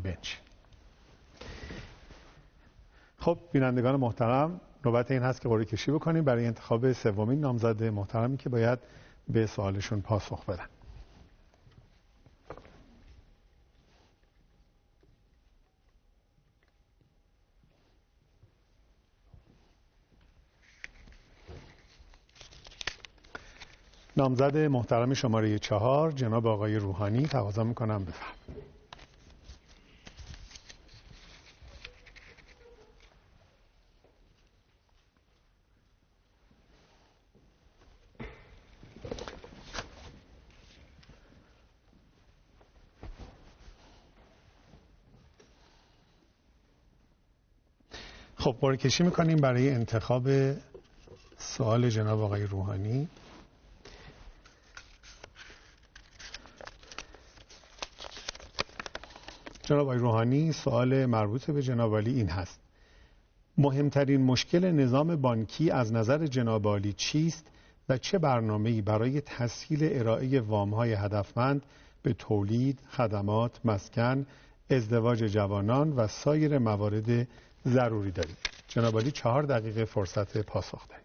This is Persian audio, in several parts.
بنشین. خب بینندگان محترم، نوبت این هست که قرعه کشی بکنیم برای انتخاب سومین نامزد محترمی که باید به سوالشون پاسخ بدن. نامزد محترم شماره 4 جناب آقای روحانی، تقاضا میکنم بفرمایید. خب قرعه کشی میکنیم برای انتخاب سوال جناب آقای روحانی. جناب آقای روحانی، سوال مربوط به جناب عالی این هست: مهمترین مشکل نظام بانکی از نظر جناب عالی چیست و چه برنامه‌ای برای تسهیل ارائه وام‌های هدفمند به تولید، خدمات، مسکن، ازدواج جوانان و سایر موارد ضروری دارید؟ جناب عالی 4 دقیقه فرصت پاسخ دهید.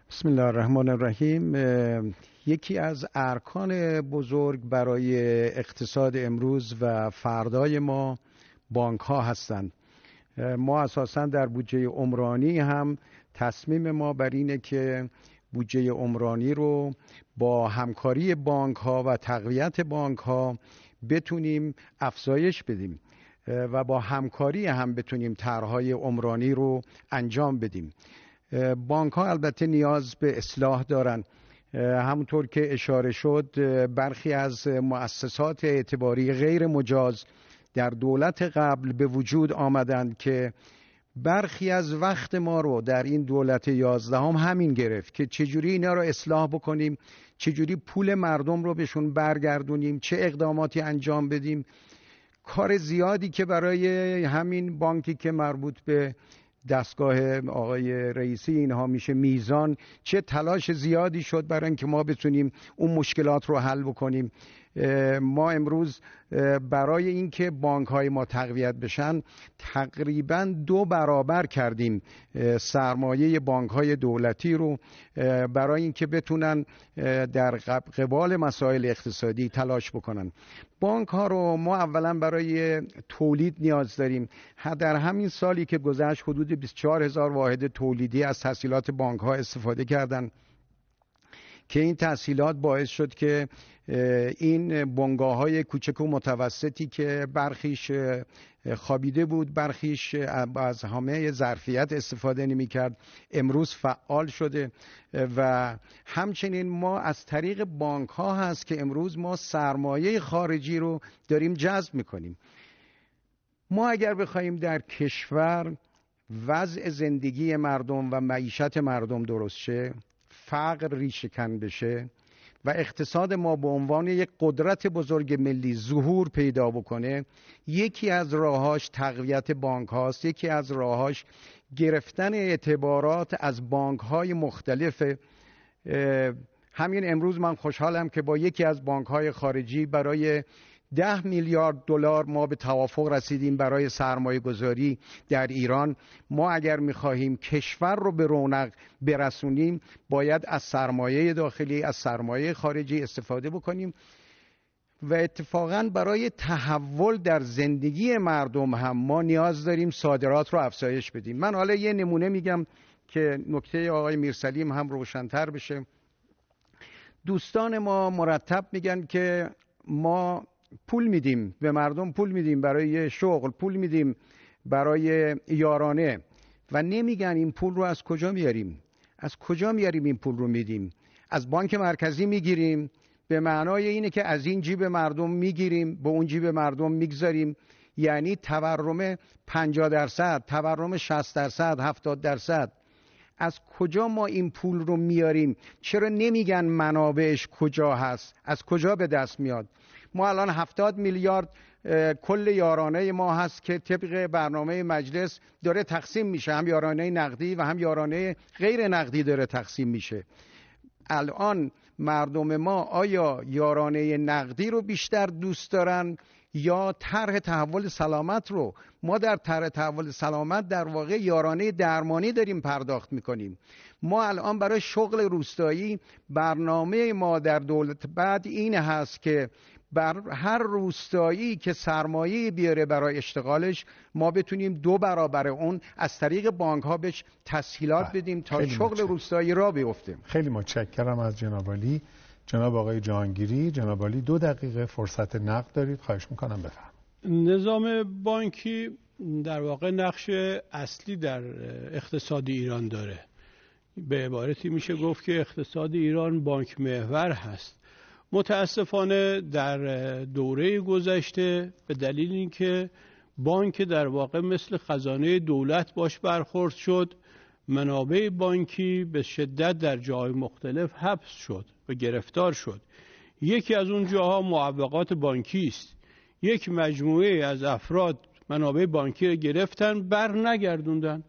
بسم الله الرحمن الرحیم. یکی از ارکان بزرگ برای اقتصاد امروز و فردای ما بانک ها هستند. ما اساساً در بودجه عمرانی هم تصمیم ما بر اینه که بودجه عمرانی رو با همکاری بانک ها و تقویت بانک ها بتونیم افزایش بدیم و با همکاری هم بتونیم طرح‌های عمرانی رو انجام بدیم. بانک ها البته نیاز به اصلاح دارن. همونطور که اشاره شد، برخی از مؤسسات اعتباری غیر مجاز در دولت قبل به وجود آمدند که برخی از وقت ما رو در این دولت 11 همین گرفت که چجوری اینا رو اصلاح بکنیم، چجوری پول مردم رو بهشون برگردونیم، چه اقداماتی انجام بدیم. کار زیادی که برای همین بانکی که مربوط به دستگاه آقای رئیسی اینها میشه میزان، چه تلاش زیادی شد برای اینکه ما بتونیم اون مشکلات رو حل بکنیم. ما امروز برای اینکه بانک‌های ما تقویت بشن تقریباً 2 برابر کردیم سرمایه بانک‌های دولتی رو برای اینکه بتونن در قبال مسائل اقتصادی تلاش بکنن. بانک‌ها رو ما اولاً برای تولید نیاز داریم. در همین سالی که گذشت حدود 24,000 واحد تولیدی از تسهیلات بانک‌ها استفاده کردن که این تسهیلات باعث شد که این بنگاه‌های کوچک و متوسطی که برخیش خوابیده بود، برخیش از همه ظرفیت استفاده نمی‌کرد، امروز فعال شده. و همچنین ما از طریق بانک‌ها هست که امروز ما سرمایه خارجی رو داریم جذب می‌کنیم. ما اگر بخوایم در کشور وضع زندگی مردم و معیشت مردم درست شه، فقر ریشه‌کن بشه و اقتصاد ما به عنوان یک قدرت بزرگ ملی ظهور پیدا بکنه، یکی از راهاش تقویت بانک هاست. یکی از راهاش گرفتن اعتبارات از بانک های مختلف. همین امروز من خوشحالم که با یکی از بانک های خارجی برای 10 میلیارد دلار ما به توافق رسیدیم برای سرمایه گذاری در ایران. ما اگر میخواهیم کشور رو به رونق برسونیم باید از سرمایه داخلی، از سرمایه خارجی استفاده بکنیم و اتفاقاً برای تحول در زندگی مردم هم ما نیاز داریم صادرات رو افزایش بدیم. من حالا یه نمونه میگم که نکته آقای میرسلیم هم روشن‌تر بشه. دوستان ما مرتب میگن که ما پول میدیم به مردم، پول میدیم برای شغل، پول میدیم برای یارانه و نمیگن این پول رو از کجا میاریم. از کجا میاریم این پول رو میدیم؟ از بانک مرکزی میگیریم، به معنای اینه که از این جیب مردم میگیریم به اون جیب مردم میگذاریم، یعنی تورم 50%، تورم 60%، 70%. از کجا ما این پول رو میاریم؟ چرا نمیگن منابعش کجا هست، از کجا به دست میاد؟ ما الان 70 میلیارد کل یارانه ما هست که طبق برنامه مجلس داره تقسیم میشه، هم یارانه نقدی و هم یارانه غیر نقدی داره تقسیم میشه. الان مردم ما آیا یارانه نقدی رو بیشتر دوست دارن یا طرح تحول سلامت رو ما در طرح تحول سلامت در واقع یارانه درمانی داریم پرداخت میکنیم. ما الان برای شغل روستایی برنامه ما در دولت بعد این هست که بر هر روستایی که سرمایه بیاره برای اشتغالش ما بتونیم 2 برابر اون از طریق بانک ها بهش تسهیلات بدیم تا شغل روستایی را بیفته. خیلی متشکرم از جناب عالی. جناب آقای جهانگیری، جناب عالی 2 دقیقه فرصت نقد دارید، خواهش میکنم بفرمایید. نظام بانکی در واقع نقش اصلی در اقتصاد ایران داره. به عبارتی میشه گفت که اقتصاد ایران بانک محور هست. متاسفانه در دوره گذشته به دلیل اینکه بانک در واقع مثل خزانه دولت باش برخورد شد، منابع بانکی به شدت در جاهای مختلف حبس شد و گرفتار شد. یکی از اون جاها معوقات بانکی است. یک مجموعه از افراد منابع بانکی رو گرفتن، بر نگردوندن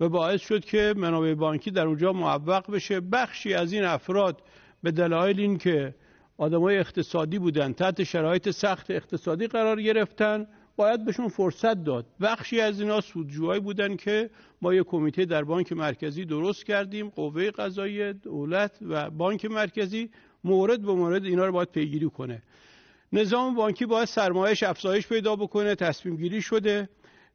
و باعث شد که منابع بانکی در اونجا معوق بشه. بخشی از این افراد به دلایل این که آدمای اقتصادی بودن، تحت شرایط سخت اقتصادی قرار گرفتن، باید بهشون فرصت داد. بخشی از اینا سودجوهایی بودن که ما یک کمیته در بانک مرکزی درست کردیم، قوه قضاییه، دولت و بانک مرکزی مورد به مورد اینا رو باید پیگیری کنه. نظام بانکی باید سرمایه‌اش افزایش پیدا بکنه، تصمیم گیری شده.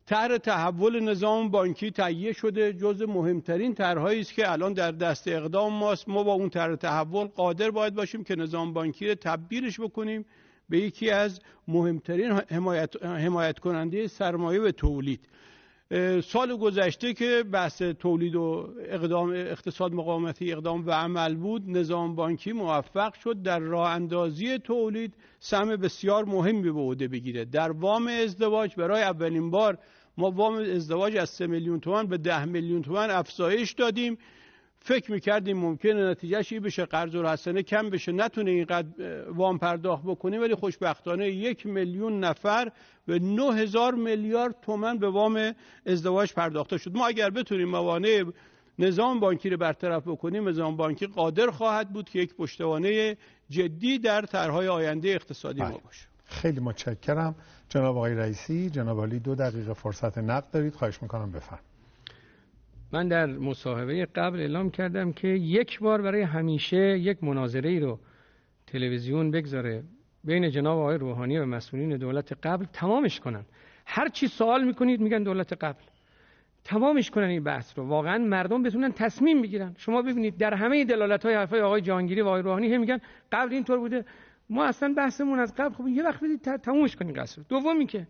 طرح تحول نظام بانکی تهیه شده، جزء مهمترین طرح‌هایی است که الان در دست اقدام ماست. ما با اون طرح تحول قادر باید باشیم که نظام بانکی رو تبدیلش بکنیم به یکی از مهمترین حمایت کننده سرمایه و تولید. سال گذشته که بحث تولید و اقدام اقتصاد مقاومتی اقدام و عمل بود، نظام بانکی موفق شد در راه اندازی تولید سهم بسیار مهمی به عهده بگیره. در وام ازدواج برای اولین بار ما وام ازدواج از 3 میلیون تومان به 10 میلیون تومان افزایش دادیم. فکر میکردیم ممکنه نتیجهش این بشه قرض الحسنه کم بشه، نتونه اینقدر وام پرداخت بکنیم، ولی خوشبختانه 1 میلیون نفر و 9000 میلیارد تومان به وام ازدواج پرداخته شد. ما اگر بتونیم موانع نظام بانکی رو برطرف بکنیم، نظام بانکی قادر خواهد بود که یک پشتوانه جدی در طرح‌های آینده اقتصادی ما باشه. خیلی متشکرم. جناب آقای رئیسی، جناب عالی 2 دقیقه فرصت نقد دارید، خواهش میکنم بفرمایید. من در مصاحبه قبل اعلام کردم که یک بار برای همیشه یک مناظره ای رو تلویزیون بگذاره بین جناب آقای روحانی و مسئولین دولت قبل، تمامش کنن. هر چی سوال میکنید میگن دولت قبل. تمامش کنن این بحث رو، واقعا مردم بتونن تصمیم بگیرن. شما ببینید در همه دلالت‌های حرفای آقای جهانگیری و آقای روحانی هم میگن قبل اینطور بوده. ما اصلا بحثمون از قبل، خب یه وقت بدید تمومش کنین قصر. دومی که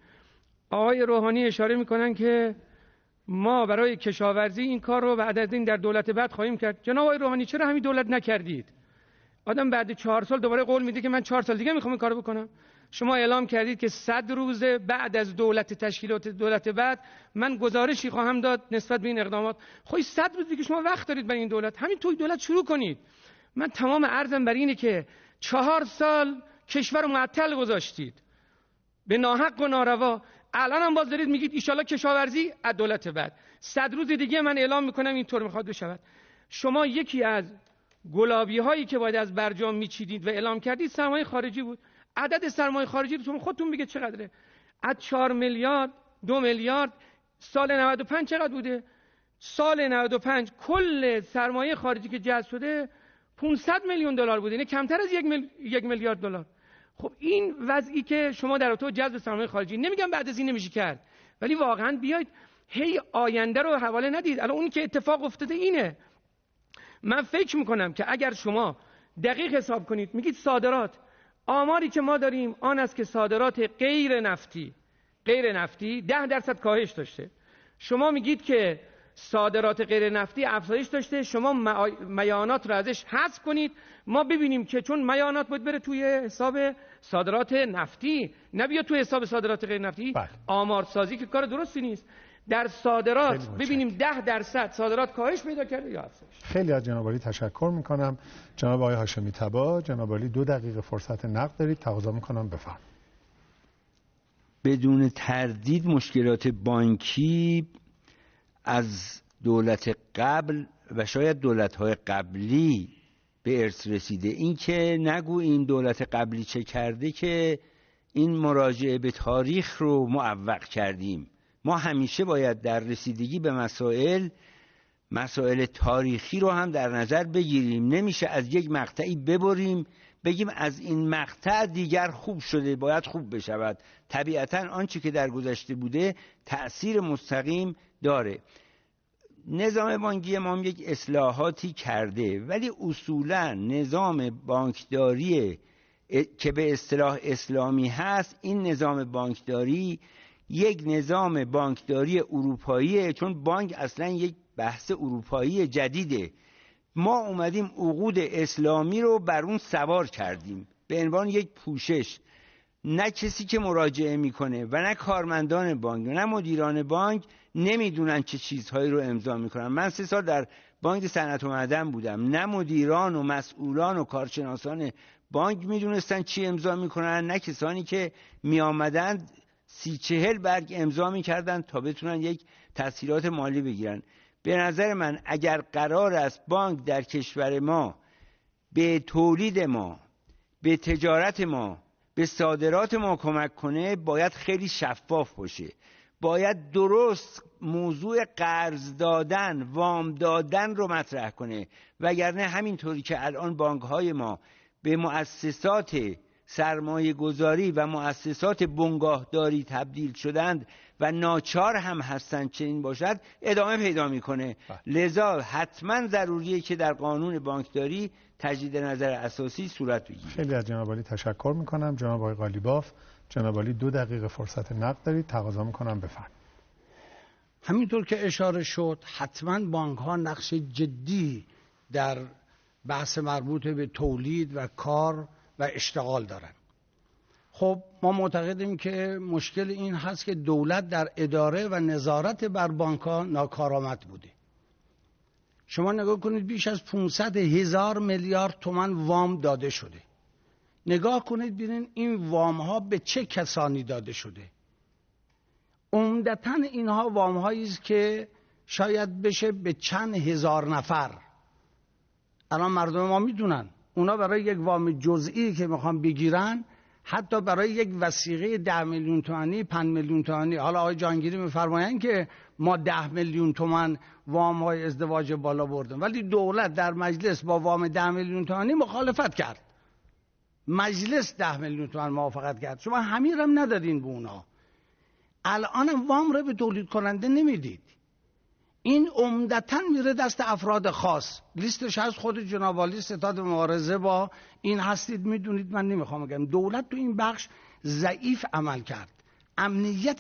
آقای روحانی اشاره میکنن که ما برای کشاورزی این کار رو بعد از این در دولت بعد خواهیم کرد. جناب آقای روحانی چرا همین دولت نکردید؟ آدم بعد 4 سال دوباره قول میده که من 4 سال دیگه میخوام این کارو بکنم. شما اعلام کردید که 100 روز بعد از تشکیلات دولت بعد من گزارشی خواهم داد نسبت به این اقدامات. خب 100 روز دیگه شما وقت دارید برای این دولت، همین توی دولت شروع کنید. من تمام عرضم برای اینه که 4 سال کشور رو معطل گذاشتید به ناحق و ناروا. الان هم باز دارید میگید ان کشاورزی از دولت بعد. 100 روز دیگه من اعلام میکنم اینطور میخواد بشود. شما یکی از گلابی هایی که باید از برجام میچیدید و اعلام کردید سرمایه خارجی بود. عدد سرمایه خارجی رو شما خودتون بگید چقدره؟ از 4 میلیارد 2 میلیارد سال 95 چقدر بوده؟ سال 95 کل سرمایه خارجی که جذب شده 500 میلیون دلار بوده، یعنی کمتر از 1 میلیارد دلار. خب این وضعی که شما در تو جذب سرمایه خارجی، نمیگم بعد از این نمیشه کرد، ولی واقعا بیاید هی آینده رو حواله ندید. الان اون که اتفاق افتاده اینه. من فکر میکنم که اگر شما دقیق حساب کنید، میگید صادرات، آماری که ما داریم آن است که صادرات غیر نفتی 10% کاهش داشته. شما میگید که صادرات غیر نفتی افزایش داشته، شما میانات رو ازش حذف کنید، ما ببینیم که چون میانات باید بره توی حساب صادرات نفتی، نه بیا توی حساب صادرات غیر نفتی. آمارسازی که کار درستی نیست. در صادرات ببینیم 10% صادرات کاهش پیدا کرده یا افزایش. خیلی از جناب عالی تشکر میکنم. جناب آقای هاشمی طبا، جناب عالی 2 دقیقه فرصت نقد دارید، تقاضا میکنم بفرمایید. بدون تردید مشکلات بانکی از دولت قبل و شاید دولت‌های قبلی به ارث رسیده. این که نگو این دولت قبلی چه کرده که این مراجعه به تاریخ رو معوق کردیم. ما همیشه باید در رسیدگی به مسائل تاریخی رو هم در نظر بگیریم. نمیشه از یک مقطعی ببریم بگیم از این مقطع دیگر خوب شده باید خوب بشود. طبیعتا آنچه که در گذشته بوده تأثیر مستقیم داره. نظام بانکی ما هم یک اصلاحاتی کرده، ولی اصولا نظام بانکداری که به اصطلاح اسلامی هست، این نظام بانکداری یک نظام بانکداری اروپاییه، چون بانک اصلا یک بحث اروپایی جدیده. ما اومدیم عقود اسلامی رو بر اون سوار کردیم به عنوان یک پوشش. نه کسی که مراجعه میکنه و نه کارمندان بانک و نه مدیران بانک نمیدونن چه چیزهایی رو امضا میکنن. من 3 سال در بانک صنعت و معدن بودم، نه مدیران و مسئولان و کارشناسان بانک میدونستن چی امضا میکنن، نه کسانی که میآمدن 30-40 برگ امضا میکردن تا بتونن یک تسهیلات مالی بگیرن. به نظر من اگر قرار است بانک در کشور ما به تولید ما، به تجارت ما، به صادرات ما کمک کنه، باید خیلی شفاف باشه. باید درست موضوع قرض دادن، وام دادن رو مطرح کنه، وگرنه همینطوری که الان بانک‌های ما به مؤسسات سرمایه گذاری و مؤسسات بنگاهداری تبدیل شدند و ناچار هم هستند چنین باشد، ادامه پیدا میکنه. لذا حتما ضروریه که در قانون بانکداری تجدید نظر اساسی صورت بگیره. خیلی از جناب عالی تشکر میکنم. جناب آقای قالیباف، جناب عالی 2 دقیقه فرصت نقد دارید، تقاضا میکنم بفرمایید. همینطور که اشاره شد، حتما بانک ها نقش جدی در بحث مربوط به تولید و کار و اشتغال دارن. خب ما معتقدیم که مشکل این هست که دولت در اداره و نظارت بر بانک ها ناکارآمد بوده. شما نگاه کنید بیش از 500,000 میلیارد تومان وام داده شده. نگاه کنید ببینید این وام ها به چه کسانی داده شده. عمدتاً اینها وام هایی است که شاید بشه به چند هزار نفر. الان مردم ما میدونن اونا برای یک وام جزئی که میخوان بگیرن، حتی برای یک وثیقه 10 میلیون تومانی، 5 میلیون تومانی، حالا آقای جهانگیری میفرمایند که ما 10 میلیون تومان وام های ازدواج بالا بردیم، ولی دولت در مجلس با وام 10 میلیون تومانی مخالفت کرد. مجلس 10 میلیون تومان موافقت کرد. شما همین هم ندادین به اونا. الان وام رو به تولید کننده نمیدید. این عمدتاً میره دست افراد خاص. لیستش هست، خود جناب عالی ستاد مبارزه با این هستید، میدونید، من نمیخوام بگم. دولت تو این بخش ضعیف عمل کرد. امنیت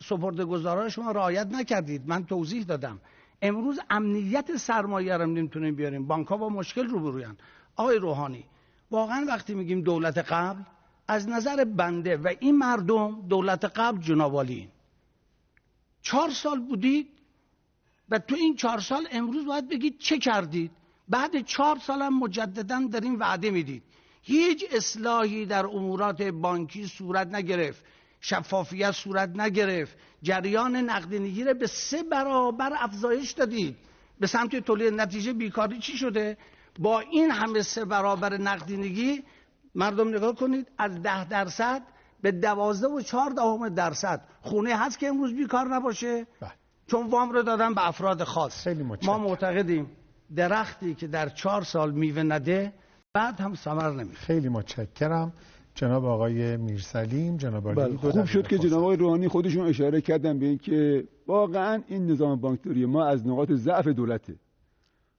سپرده‌گذاران شما رعایت نکردید. من توضیح دادم. امروز امنیت سرمایه رو نمیتونیم بیاریم. بانک‌ها با مشکل روبرویان. آقای روحانی، واقعا وقتی میگیم دولت قبل، از نظر بنده و این مردم دولت قبل جناب عالی 4 سال بودید و تو این 4 سال امروز باید بگید چه کردید. بعد 4 سال هم مجددا در این وعده میدید. هیچ اصلاحی در امورات بانکی صورت نگرفت، شفافیت صورت نگرفت، جریان نقدینگی را به 3 برابر افزایش دادید. به سمت تولید، نتیجه بیکاری چی شده؟ با این همه 3 برابر نقدینگی مردم نگاه کنید، از 10% به 12.4% خونه هست که امروز بیکار نباشه، چون وام رو دادن به افراد خاص. ما معتقدیم درختی که در 4 سال میوه نده بعد هم ثمر نمیده. خیلی متشکرم. جناب آقای میرسلیم، جناب عالی. خوب شد که جناب آقای روحانی خودشون اشاره کردن به این که واقعا این نظام بانکداری ما از نقاط ضعف دولته.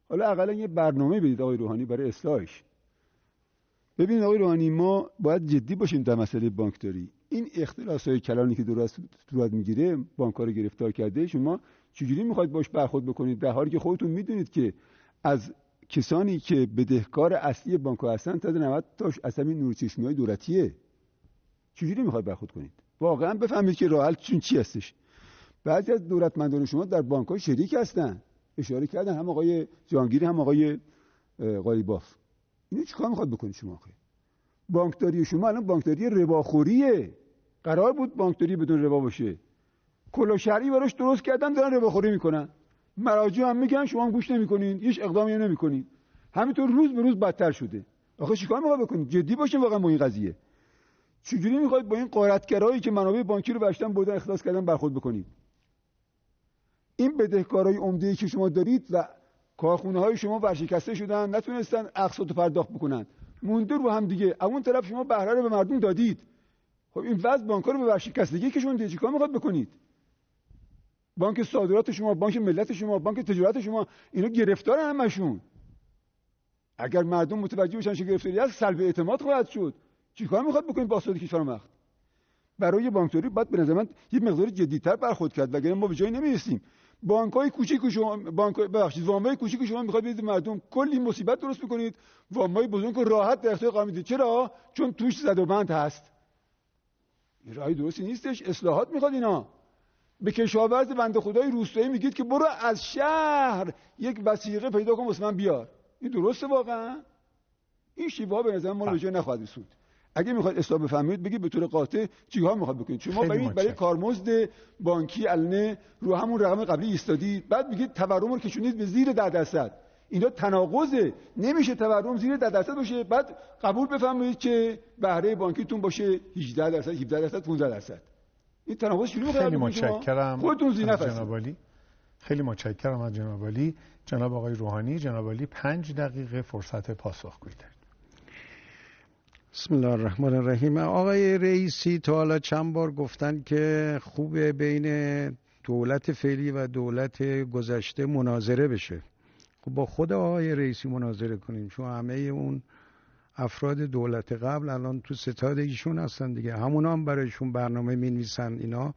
حالا اقلا یه برنامه بدید آقای روحانی برای اصلاحش. ببینید آقای روحانی، ما باید جدی باشیم در مسئله بانکداری. این اختلاس‌های کلانی که صورت میگیره، بانک‌ها رو گرفتار کرده، شما چجوری میخواید باش برخورد بکنید در حالی که خودتون میدونید که از کسانی که بدهکار اصلی بانک‌ها هستن تا 90 تاش اصلا نورچشمی‌های دولتیه. چجوری میخواید برخورد کنید؟ واقعا بفهمید که راه حل چی هستش. بعضی از دولتمندان شما در بانک‌ها شریک هستن. اشاره کردن هم آقای جهانگیری هم آقای قالیباف. اینو چیکار میخواد بکنید شما آخه؟ بانکداری شما الان بانکداری رباخوریه. قرار بود بانکداری بدون ربا باشه. کلا شرعی براش درست کردن، دارن رباخوری میکنن. مراجع هم میگن شما هم گوش نمیکنین، هیچ اقدامی نمیکنین. همینطور روز به روز بدتر شده. آخه چیکار میخواد بکنید؟ جدی باشین واقعا با این قضیه. چجوری میخواید با این غارتگرایی که منابع بانکی رو بشتن بردن اخلاص کردن برخورد بکنید؟ این بدهکارای عمده‌ای که شما دارید و کارخونه‌های شما ورشکسته شدن، نتونستن اقساط پرداخت بکنن، مونده رو هم دیگه. اون طرف شما بهره رو به مردم دادید. خب این وضع بانک‌ها رو به ورشکستگی کشوند دیگه. چیکار میخواد بکنید؟ بانک صادرات شما، بانک ملت شما، بانک تجارت شما، اینا گرفتار همشون. اگر مردم متوجه بشن چه گرفتاری هست، سلب اعتماد خواهد شد. چیکار میخواد بکنید با اقتصاد کشور مخت؟ برای بانکداری باید به نظر من یه مقدار جدی‌تر برخورد کرد، وگرنه ما به جایی نمیرسیم. بانک‌های کوچیک شما، وام‌های کوچیک شما میخواد بدید مردم، کلی مصیبت درست میکنید. وام‌های بزرگ رو راحت در اختیار قرار میدید. چرا؟ چون توش زدوبند هست. این راهی درستی نیستش. اصلاحات میخواد اینا. به کشاورز بنده خدای روستایی میگید که برو از شهر یک وثیقه پیدا کن واسه من بیار. این درسته واقعا؟ این شیوه به نظر ما رو به جای نخواهد رسوند. اگه میخواید اصلاح بفهمید بگید به طور قاطع چیکار میخواد بکنید. شما برای کارمزد بانکی النه رو همون رقم قبلی ایستادید، بعد میگید تورم رو کشونید به زیر 10%. اینا تناقضه. نمیشه تورم زیر 10% باشه بعد قبول بفرمایید که بهره بانکیتون باشه 18%، 17%، 15%. این تناقض شروع خیلی متشکرم. خودتون زینف هستید. جناب عالی. خیلی متشکرم از جناب عالی. جناب آقای روحانی، جناب عالی 5 دقیقه فرصت پاسخگویی دارید. بسم الله الرحمن الرحیم. آقای رئیسی تا حالا چند بار گفتن که خوبه بین دولت فعلی و دولت گذشته مناظره بشه. خب با خود آقای رئیسی مناظره کنیم، چون همه اون افراد دولت قبل الان تو ستاد ایشون هستن دیگه، همونا هم برایشون برنامه می‌نویسن. اینا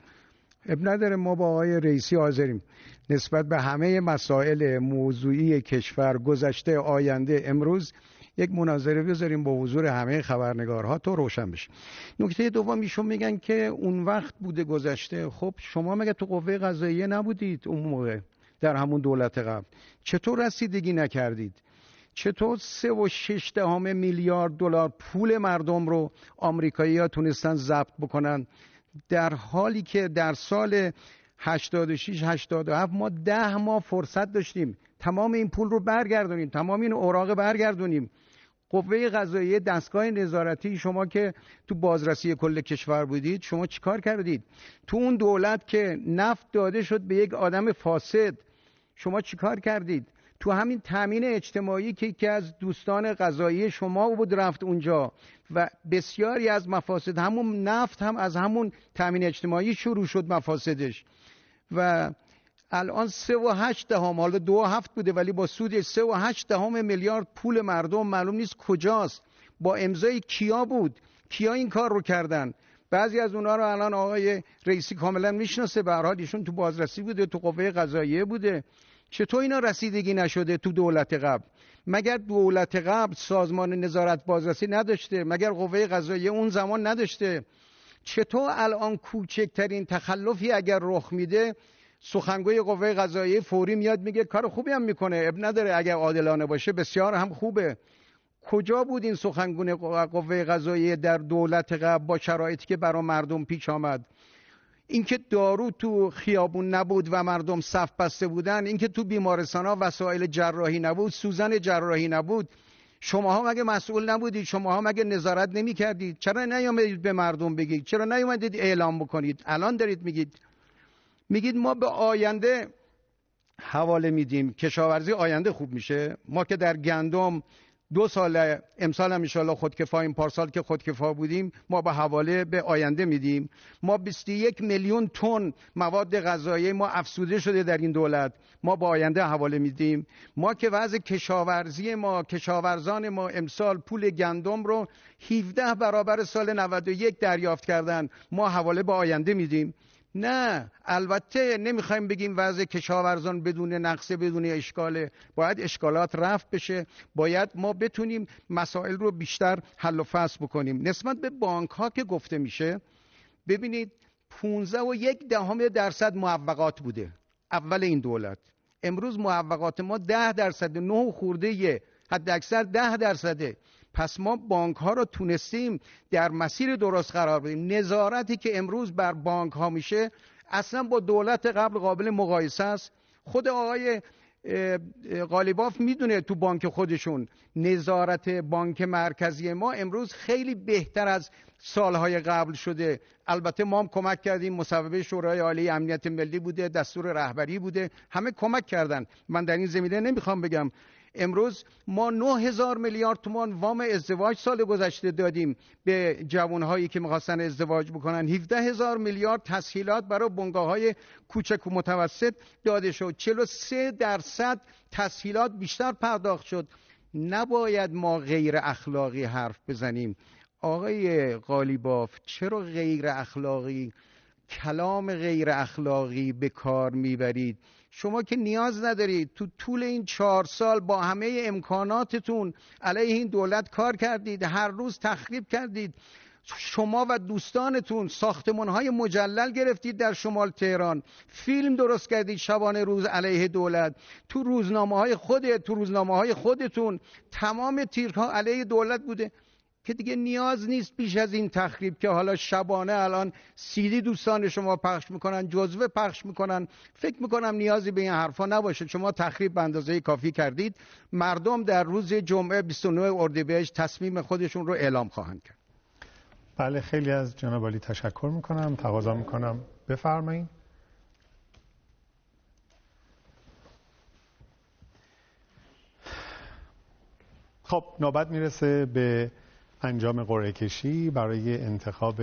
اب نداره. ما با آقای رئیسی حاضریم نسبت به همه مسائل موضوعی کشور، گذشته، آینده، امروز، یک مناظره بذاریم با حضور همه خبرنگارها تا روشن بشه. نکته دوم، ایشون میگن که اون وقت بوده گذشته. خب شما مگه تو قوه قضاییه نبودید اون موقع در همون دولت قبل؟ چطور رسیدگی نکردید؟ چطور 3.6 میلیارد دلار پول مردم رو آمریکایی‌ها تونستن ضبط بکنن، در حالی که در سال 86 87 ما 10 ماه فرصت داشتیم تمام این پول رو برگردونیم، تمام این اوراق برگردونیم. قوه قضاییه، دستگاه نظارتی، شما که تو بازرسی کل کشور بودید، شما چیکار کردید؟ تو اون دولت که نفت داده شد به یک آدم فاسد، شما چیکار کردید؟ تو همین تامین اجتماعی که یکی از دوستان قضایی شما بود رفت اونجا و بسیاری از مفاسد، همون نفت هم از همون تامین اجتماعی شروع شد مفاسدش. و الان 3.8 حالا 2.7 بوده ولی با سود 3.8 میلیارد پول مردم معلوم نیست کجاست. با امضای کیا بود؟ کیا این کار رو کردن؟ بعضی از اونها رو الان آقای رئیسی کاملا میشناسه، به هر حال ایشون تو بازرسی بوده، تو قوه قضاییه بوده. چطور اینا رسیدگی نشده تو دولت قبل؟ مگر دولت قبل سازمان نظارت بازرسی نداشته؟ مگر قوه قضاییه اون زمان نداشته؟ چطور الان کوچکترین تخلفی اگر رخ میده سخنگوی قوه قضاییه فوری میاد میگه کار خوبی هم میکنه، اب نداره، اگر عادلانه باشه بسیار هم خوبه؟ کجا بود این سخنگوی قوه قضاییه در دولت قبل با شرایطی که برای مردم پیش آمد؟ اینکه دارو تو خیابون نبود و مردم صف بسته بودن، اینکه تو بیمارستان‌ها وسایل جراحی نبود، سوزن جراحی نبود، شماها مگه مسئول نبودید؟ شماها مگه نظارت نمی‌کردید؟ چرا نیومدید به مردم بگید؟ چرا نیومدید اعلام بکنید؟ الان دارید میگید ما به آینده حواله میدیم، کشاورزی آینده خوب میشه. ما که در گندم 2 سال، امسال هم انشالله خودکفاییم، پارسال که خودکفا بودیم، ما به حواله به آینده میدیم. ما 21 میلیون تن مواد غذایی ما افزوده شده در این دولت، ما به آینده حواله میدیم. ما که وضع کشاورزی ما، کشاورزان ما امسال پول گندم رو 17 برابر سال 91 دریافت کردن، ما حواله به آینده میدیم. نه، البته نمیخوایم بگیم وضع کشاورزان بدون نقصه، بدون اشکاله. باید اشکالات رفع بشه، باید ما بتونیم مسائل رو بیشتر حل و فصل بکنیم. نسبت به بانک ها که گفته میشه، ببینید 15.1% معوقات بوده اول این دولت. امروز معوقات ما 10%، 9 خورده، حد اکثر 10%. پس ما بانک ها رو تونستیم در مسیر درست قرار بدیم. نظارتی که امروز بر بانک ها میشه اصلا با دولت قبل قابل مقایسه است. خود آقای قالیباف میدونه تو بانک خودشون نظارت بانک مرکزی ما امروز خیلی بهتر از سالهای قبل شده. البته ما هم کمک کردیم، مصوبه شورای عالی امنیت ملی بوده، دستور رهبری بوده، همه کمک کردن. من در این زمینه نمیخوام بگم. امروز ما 9000 میلیارد تومان وام ازدواج سال گذشته دادیم به جوانهایی که میخواستن ازدواج بکنن. 17000 میلیارد تسهیلات برای بنگاه‌های کوچک و متوسط داده شد. 43% تسهیلات بیشتر پرداخت شد. نباید ما غیر اخلاقی حرف بزنیم. آقای قالیباف، چرا غیر اخلاقی، کلام غیر اخلاقی به کار میبرید؟ شما که نیاز ندارید. تو طول این 4 سال با همه امکاناتتون علیه این دولت کار کردید، هر روز تخریب کردید. شما و دوستانتون ساختمان‌های مجلل گرفتید در شمال تهران، فیلم درست کردید شبانه روز علیه دولت. تو روزنامه‌های خودتون تمام تیرها علیه دولت بوده که دیگه نیاز نیست بیش از این تخریب که حالا شبانه الان CD دوستان شما پخش میکنن، جزوه پخش میکنن. فکر میکنم نیازی به این حرفا نباشه. شما تخریب به اندازه کافی کردید. مردم در روز جمعه 29 اردیبهشت تصمیم خودشون رو اعلام خواهند کرد. بله، خیلی از جناب عالی تشکر میکنم. تقاضا میکنم بفرمایید. خب نوبت میرسه به انجام قرعه کشی برای انتخاب